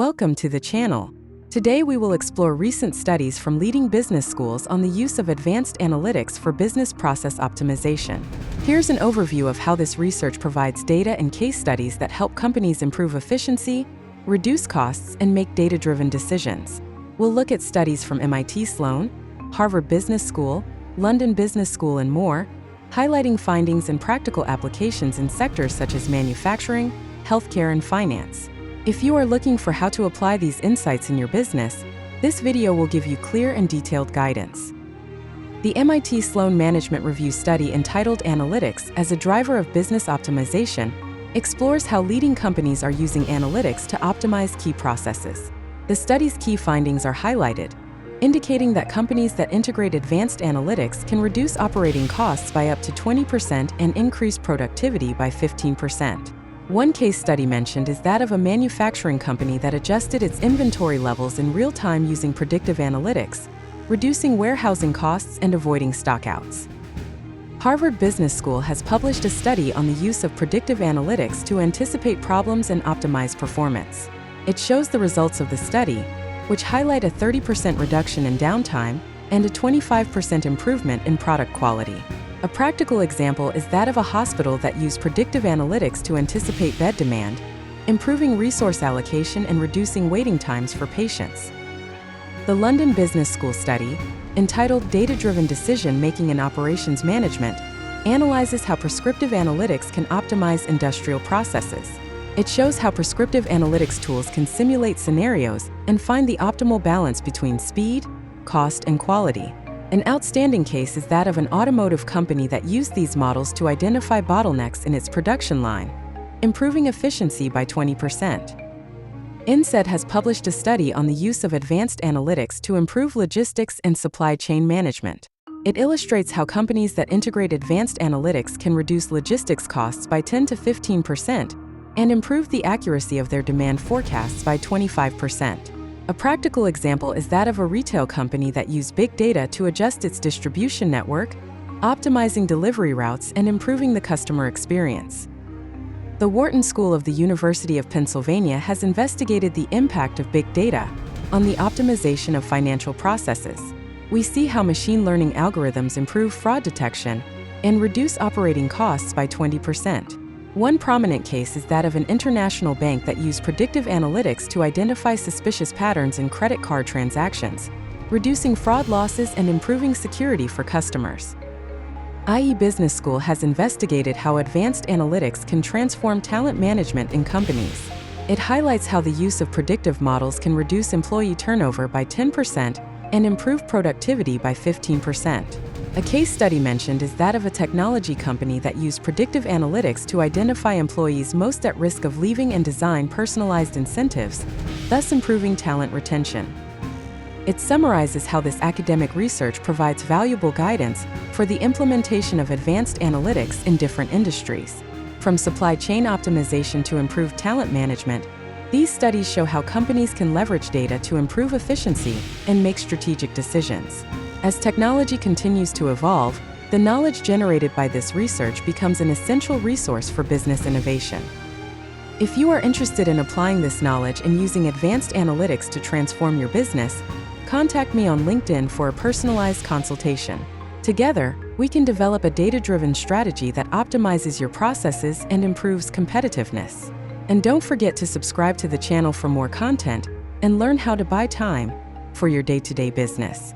Welcome to the channel. Today we will explore recent studies from leading business schools on the use of advanced analytics for business process optimization. Here's an overview of how this research provides data and case studies that help companies improve efficiency, reduce costs, and make data-driven decisions. We'll look at studies from MIT Sloan, Harvard Business School, London Business School, and more, highlighting findings and practical applications in sectors such as manufacturing, healthcare, and finance. If you are looking for how to apply these insights in your business, this video will give you clear and detailed guidance. The MIT Sloan Management Review study entitled Analytics as a Driver of Business Optimization explores how leading companies are using analytics to optimize key processes. The study's key findings are highlighted, indicating that companies that integrate advanced analytics can reduce operating costs by up to 20% and increase productivity by 15%. One case study mentioned is that of a manufacturing company that adjusted its inventory levels in real time using predictive analytics, reducing warehousing costs and avoiding stockouts. Harvard Business School has published a study on the use of predictive analytics to anticipate problems and optimize performance. It shows the results of the study, which highlight a 30% reduction in downtime and a 25% improvement in product quality. A practical example is that of a hospital that used predictive analytics to anticipate bed demand, improving resource allocation and reducing waiting times for patients. The London Business School study, entitled Data-Driven Decision-Making and Operations Management, analyzes how prescriptive analytics can optimize industrial processes. It shows how prescriptive analytics tools can simulate scenarios and find the optimal balance between speed, cost, and quality. An outstanding case is that of an automotive company that used these models to identify bottlenecks in its production line, improving efficiency by 20%. INSEAD has published a study on the use of advanced analytics to improve logistics and supply chain management. It illustrates how companies that integrate advanced analytics can reduce logistics costs by 10 to 15% and improve the accuracy of their demand forecasts by 25%. A practical example is that of a retail company that used big data to adjust its distribution network, optimizing delivery routes and improving the customer experience. The Wharton School of the University of Pennsylvania has investigated the impact of big data on the optimization of financial processes. We see how machine learning algorithms improve fraud detection and reduce operating costs by 20%. One prominent case is that of an international bank that used predictive analytics to identify suspicious patterns in credit card transactions, reducing fraud losses and improving security for customers. IE Business School has investigated how advanced analytics can transform talent management in companies. It highlights how the use of predictive models can reduce employee turnover by 10% and improve productivity by 15%. A case study mentioned is that of a technology company that used predictive analytics to identify employees most at risk of leaving and design personalized incentives, thus improving talent retention. It summarizes how this academic research provides valuable guidance for the implementation of advanced analytics in different industries. From supply chain optimization to improved talent management, these studies show how companies can leverage data to improve efficiency and make strategic decisions. As technology continues to evolve, the knowledge generated by this research becomes an essential resource for business innovation. If you are interested in applying this knowledge and using advanced analytics to transform your business, contact me on LinkedIn for a personalized consultation. Together, we can develop a data-driven strategy that optimizes your processes and improves competitiveness. And don't forget to subscribe to the channel for more content and learn how to buy time for your day-to-day business.